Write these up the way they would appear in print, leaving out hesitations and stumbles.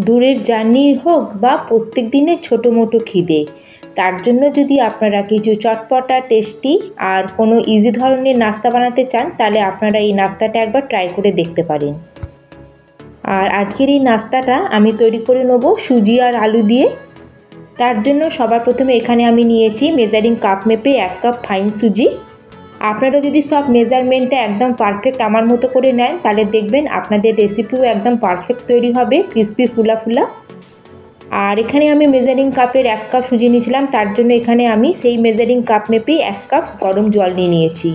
দূরের জার্নি হোক বা প্রত্যেক দিনের ছোটো মোটো খিদে, তার জন্য যদি আপনারা কিছু চটপটা টেস্টি আর কোনো ইজি ধরনের নাস্তা বানাতে চান, তাহলে আপনারা এই নাস্তাটা একবার ট্রাই করে দেখতে পারেন। আর আজকের এই নাস্তাটা আমি তৈরি করে নেব সুজি আর আলু দিয়ে। তার জন্য সবার প্রথমে এখানে আমি নিয়েছি মেজারিং কাপ মেপে 1 কাপ ফাইন সুজি। আপনারা যদি সব মেজারমেন্টটা একদম পারফেক্ট আমার মতো করে নেন, তাহলে দেখবেন আপনাদের রেসিপিও একদম পারফেক্ট তৈরি হবে, ক্রিস্পি ফুলা ফুলা। আর এখানে আমি মেজারিং কাপের 1 কাপ সুজি নিয়েছিলাম, তার জন্য এখানে আমি সেই মেজারিং কাপ মেপে 1 কাপ গরম জল নিয়ে নিয়েছি।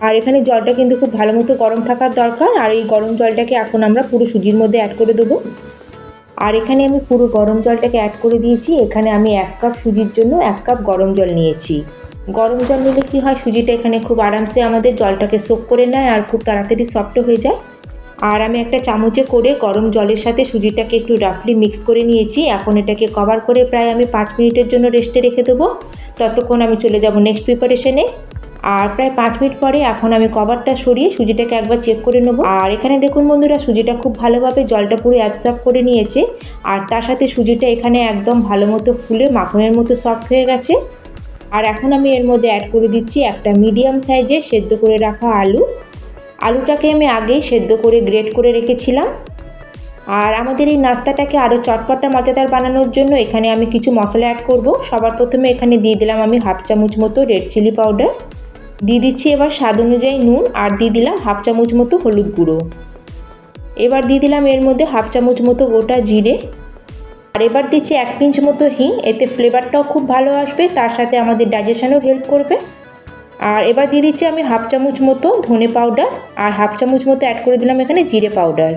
আর এখানে জলটা কিন্তু খুব ভালো মতো গরম থাকার দরকার। আর এই গরম জলটাকে এখন আমরা পুরো সুজির মধ্যে অ্যাড করে দেবো। আর এখানে আমি পুরো গরম জলটাকে অ্যাড করে দিয়েছি। এখানে আমি 1 কাপ সুজির জন্য 1 কাপ গরম জল নিয়েছি। গরম জল নিলে কি হয়, সুজিটা এখানে খুব আরামসে আমাদের জলটাকে সোক করে নেয় আর খুব তাড়াতাড়ি সফট হয়ে যায়। আর আমি একটা চামচে করে গরম জলের সাথে সুজিটাকে একটু রাফলি মিক্স করে নিয়েছি। এখন এটাকে কভার করে প্রায় আমি 5 মিনিটের জন্য রেস্টে রেখে দেবো। ততক্ষণ আমি চলে যাব নেক্সট প্রিপারেশনে। আর প্রায় 5 মিনিট পরে এখন আমি কভারটা সরিয়ে সুজিটাকে একবার চেক করে নেব। আর এখানে দেখুন বন্ধুরা, সুজিটা খুব ভালোভাবে জলটা পুরো অ্যাবসর্ব করে নিয়েছে। আর তার সাথে সুজিটা এখানে একদম ভালো মতো ফুলে মাখনের মতো সফট হয়ে গেছে। আর এখন আমি এর মধ্যে অ্যাড করে দিচ্ছি একটা মিডিয়াম সাইজের সেদ্ধ করে রাখা আলু। আলুটাকে আমি আগেই সেদ্ধ করে গ্রেট করে রেখেছিলাম। আর আমাদের এই নাস্তাটাকে আরও চটপটা মজাদার বানানোর জন্য এখানে আমি কিছু মশলা অ্যাড করব। সবার প্রথমে এখানে দিয়ে দিলাম আমি 1/2 চামচ মতো রেড চিলি পাউডার, দিয়ে দিচ্ছি এবার স্বাদ অনুযায়ী নুন, আর দিয়ে দিলাম 1/2 চামচ মতো হলুদ গুঁড়ো। এবার দিয়ে দিলাম এর মধ্যে 1/2 চামচ মতো গোটা জিরে। আর এবার দিচ্ছি 1 পিঞ্চ মতো হিং, এতে ফ্লেভারটাও খুব ভালো আসবে, তার সাথে আমাদের ডাইজেশনও হেল্প করবে। আর এবার দিয়ে দিচ্ছি আমি 1/2 চামচ মতো ধনে পাউডার, আর 1/2 চামচ মতো অ্যাড করে দিলাম এখানে জিরে পাউডার।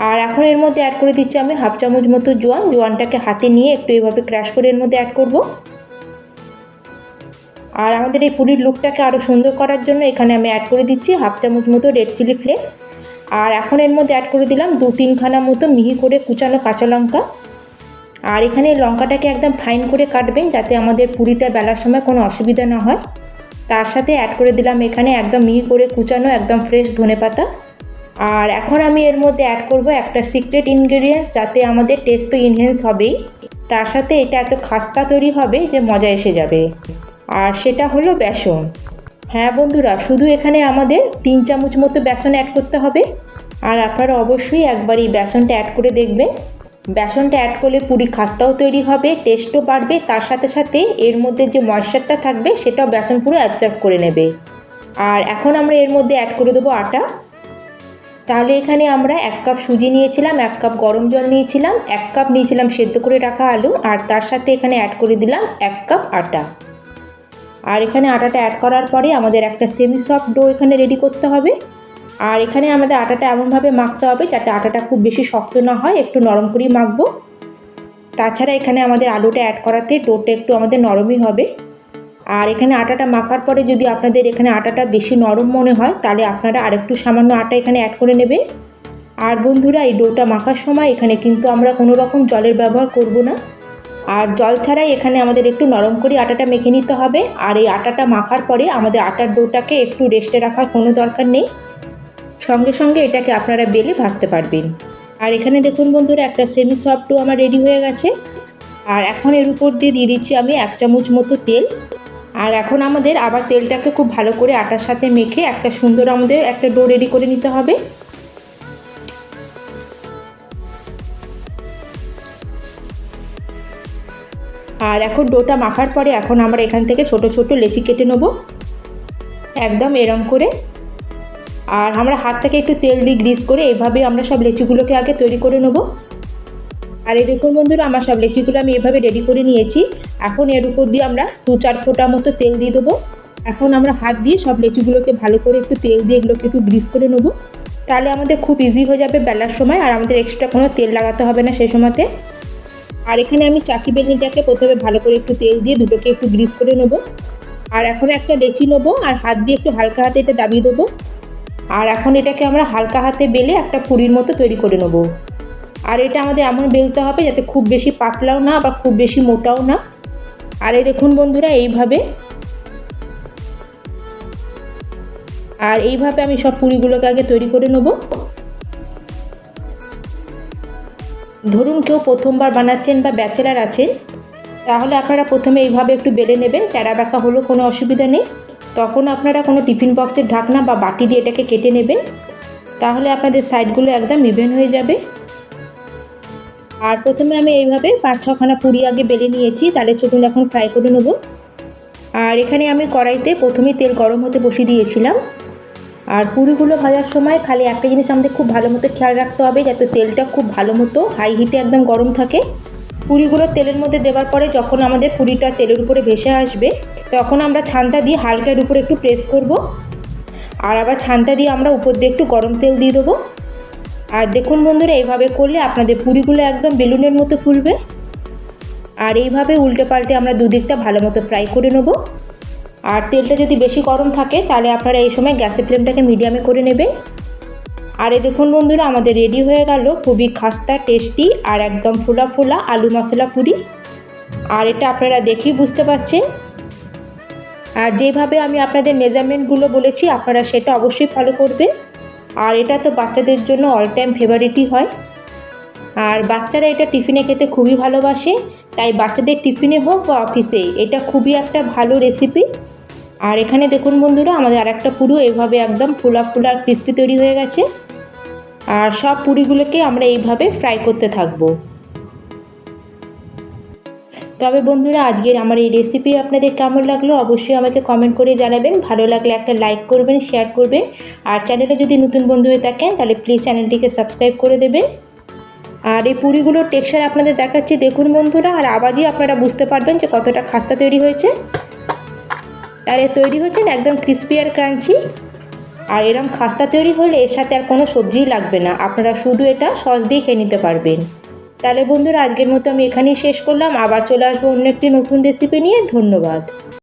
আর এখন এর মধ্যে অ্যাড করে দিচ্ছি আমি 1/2 চামচ মতো জোয়ানটাকে হাতে নিয়ে একটু এইভাবে ক্র্যাশ করে এর মধ্যে অ্যাড করব। আর আমাদের এই পুরির লুকটাকে আরও সুন্দর করার জন্য এখানে আমি অ্যাড করে দিচ্ছি 1/2 চামচ মতো রেড চিলি ফ্লেক্স। আর এখন এর মধ্যে অ্যাড করে দিলাম 2-3 খানা মতো মিহি করে কুচানো কাঁচা লঙ্কা। আর এখানে লঙ্কাটাকে একদম ফাইন করে কাটবেন, যাতে আমাদের পুরিটা বেলার সময় কোনো অসুবিধা না হয়। তার সাথে অ্যাড করে দিলাম এখানে একদম মিহি করে কুচানো একদম ফ্রেশ ধনেপাতা। আর এখন আমি এর মধ্যে অ্যাড করব একটা সিক্রেট ইনগ্রেডিয়েন্টস, যাতে আমাদের টেস্ট তো ইনহ্যান্স হবেই, তার সাথে এটা এত খাস্তা তৈরি হবে যে মজা এসে যাবে। আর সেটা হলো বেসন। হ্যাঁ বন্ধুরা, শুধু এখানে আমাদের 3 চামচ মতো বেসন অ্যাড করতে হবে। আর আপনারা অবশ্যই একবার এই বেসনটা অ্যাড করে দেখবেন। বেসনটা অ্যাড করলে পুরি খাস্তাও তৈরি হবে, টেস্টও বাড়বে, তার সাথে সাথে এর মধ্যে যে ময়েশ্চারটা থাকবে সেটাও বেসন পুরো অ্যাবসর্ব করে নেবে। আর এখন আমরা এর মধ্যে অ্যাড করে দেবো আটা। তাহলে এখানে আমরা 1 কাপ সুজি নিয়েছিলাম, 1 কাপ গরম জল নিয়েছিলাম, 1 কাপ নিয়েছিলাম সেদ্ধ করে রাখা আলু, আর তার সাথে এখানে অ্যাড করে দিলাম 1 কাপ আটা। আর এখানে আটাটা অ্যাড করার পরে আমাদের একটা সেমি সফট ডো এখানে রেডি করতে হবে। আর এখানে আমাদের আটাটা এমনভাবে মাখতে হবে যাতে আটাটা খুব বেশি শক্ত না হয়, একটু নরম করেই মাখবো। তাছাড়া এখানে আমাদের আলুটা অ্যাড করাতে ডোটা একটু আমাদের নরমই হবে। আর এখানে আটাটা মাখার পরে যদি আপনাদের এখানে আটাটা বেশি নরম মনে হয়, তাহলে আপনারা আরেকটু সামান্য আটা এখানে অ্যাড করে নেবেন। আর বন্ধুরা, এই ডোটা মাখার সময় এখানে কিন্তু আমরা কোনো রকম জলের ব্যবহার করব না। আর জল ছাড়াই এখানে আমাদের একটু নরম করে আটাটা মেখে নিতে হবে। আর এই আটাটা মাখার পরে আমাদের আটার ডোটাকে একটু রেস্টে রাখার কোনো দরকার নেই, সঙ্গে সঙ্গে এটাকে আপনারা বেলে ভাজতে পারবেন। আর এখানে দেখুন বন্ধুরা, একটা সেমি সফট ডো আমার রেডি হয়ে গেছে। আর এখন এর উপর দিয়ে দিচ্ছি আমি 1 চামচ মতো তেল। আর এখন আমাদের আবার তেলটাকে খুব ভালো করে আটার সাথে মেখে একটা সুন্দর আমাদের একটা ডো রেডি করে নিতে হবে। আর এখন ডোটা মাখার পরে এখন আমরা এখান থেকে ছোট ছোট লেচি কেটে নেব, একদম এরম করে। আর আমরা হাতটাকে একটু তেল দিয়ে গ্রিস করে এইভাবে আমরা সব লেচিগুলোকে আগে তৈরি করে নেব। আর এই দেখুন বন্ধুরা, আমার সব লেচিগুলো আমি এভাবে রেডি করে নিয়েছি। এখন এর উপর দিয়ে আমরা 2-4 ফোঁটা মতো তেল দিয়ে দেবো। এখন আমরা হাত দিয়ে সব লেচিগুলোকে ভালো করে একটু তেল দিয়ে এগুলোকে একটু গ্রিস করে নেব, তাহলে আমাদের খুব ইজি হয়ে যাবে বেলার সময়, আর আমাদের এক্সট্রা কোনো তেল লাগাতে হবে না সেই সময়তে। আর এখানে আমি চাকি বেলনিটাকে প্রথমে ভালো করে একটু তেল দিয়ে দুটোকে একটু গ্রিস করে নেব। আর এখন একটা লেচি নেবো আর হাত দিয়ে একটু হালকা হাতে এটা দাবিয়ে দেবো। আর এখন এটাকে আমরা হালকা হাতে বেলে একটা পুরির মতো তৈরি করে নেব। আর এটা আমাদের এমন বেলতে হবে যাতে খুব বেশি পাতলাও না বা খুব বেশি মোটাও না। আর এই দেখুন বন্ধুরা, এইভাবে আমি সব পুরিগুলোকে আগে তৈরি করে নেব। ধরুন কেউ প্রথমবার বানাচ্ছেন বা ব্যাচেলার আছেন, তাহলে আপনারা প্রথমে এইভাবে একটু বেলে নেবেন, টেরা বেঁকা হলেও কোনো অসুবিধা নেই। তখন আপনারা কোনো টিফিন বক্সের ঢাকনা বা বাটি দিয়ে এটাকে কেটে নেবেন, তাহলে আপনাদের সাইডগুলো একদম ইভেন হয়ে যাবে। আর প্রথমে আমি এইভাবে 5-6খানা পুরি আগে বেলে নিয়েছি, তাহলে চলুন এখন ফ্রাই করে নেব। আর এখানে আমি কড়াইতে প্রথমেই তেল গরম হতে বসিয়ে দিয়েছিলাম। আর পুরিগুলো ভাজার সময় খালি একটা জিনিস আমাদের খুব ভালো মতো খেয়াল রাখতে হবে, যাতে তেলটা খুব ভালো মতো হাই হিটে একদম গরম থাকে। পুরিগুলো তেলের মধ্যে দেওয়ার পরে যখন আমাদের পুরিটা তেলের উপরে ভেসে আসবে, তখন আমরা ছানটা দিয়ে হালকা এর উপরে একটু প্রেস করব। আর আবার ছানটা দিয়ে আমরা উপর দিয়ে একটু গরম তেল দিয়ে দেবো। আর দেখুন বন্ধুরা, এইভাবে করলে আপনাদের পুরিগুলো একদম বেলুনের মতো ফুলবে। আর এইভাবে উল্টে পাল্টে আমরা দুদিকটা ভালো মতো ফ্রাই করে নেব। আর তেলটা যদি বেশি গরম থাকে তাহলে আপনারা এই সময় গ্যাসের ফ্লেমটাকে মিডিয়ামে করে নেবেন। আর এই দেখুন বন্ধুরা, আমাদের রেডি হয়ে গেল খুবই খাস্তা, টেস্টি আর একদম ফোলা ফোলা আলু মশলা পুরি। আর এটা আপনারা দেখেই বুঝতে পারছেন। আর যেভাবে আমি আপনাদের মেজারমেন্টগুলো বলেছি আপনারা সেটা অবশ্যই ফলো করবেন। আর এটা তো বাচ্চাদের জন্য অল টাইম ফেভারিটই হয়। আর বাচ্চারা এটা টিফিনে খেতে খুবই ভালোবাসে, তাই বাচ্চাদের টিফিনে হোক বা অফিসে এটা খুবই একটা ভালো রেসিপি। আর এখানে দেখুন বন্ধুরা, আমাদের আরেকটা পুরো এভাবে একদম ফোলা ফোলা আর ক্রিস্পি তৈরি হয়ে গেছে। আর সব পুরিগুলোকে আমরা এইভাবে ফ্রাই করতে থাকবো। তবে বন্ধুরা, আজকের আমার এই রেসিপি আপনাদের কেমন লাগলো অবশ্যই আমাকে কমেন্ট করে জানাবেন। ভালো লাগলে একটা লাইক করবেন, শেয়ার করবেন। আর চ্যানেলে যদি নতুন বন্ধু হয়ে থাকেন তাহলে প্লিজ চ্যানেলটিকে সাবস্ক্রাইব করে দেবেন। আর এই পুরিগুলোর টেক্সচার আপনাদের দেখাচ্ছি দেখুন বন্ধুরা, আর আওয়াজই আপনারা বুঝতে পারবেন যে কতটা খাস্তা তৈরি হয়েছে। আর এ তৈরি হচ্ছে একদম ক্রিস্পি আর ক্রাঞ্চি। আর এরকম খাস্তা তৈরি হলে এর সাথে আর কোনো সবজিই লাগবে না, আপনারা শুধু এটা সস দিয়ে খেয়ে নিতে পারবেন। তাহলে বন্ধুরা, আজকের মতো আমি এখানেই শেষ করলাম। আবার চলে আসবো অন্য একটি নতুন রেসিপি নিয়ে। ধন্যবাদ।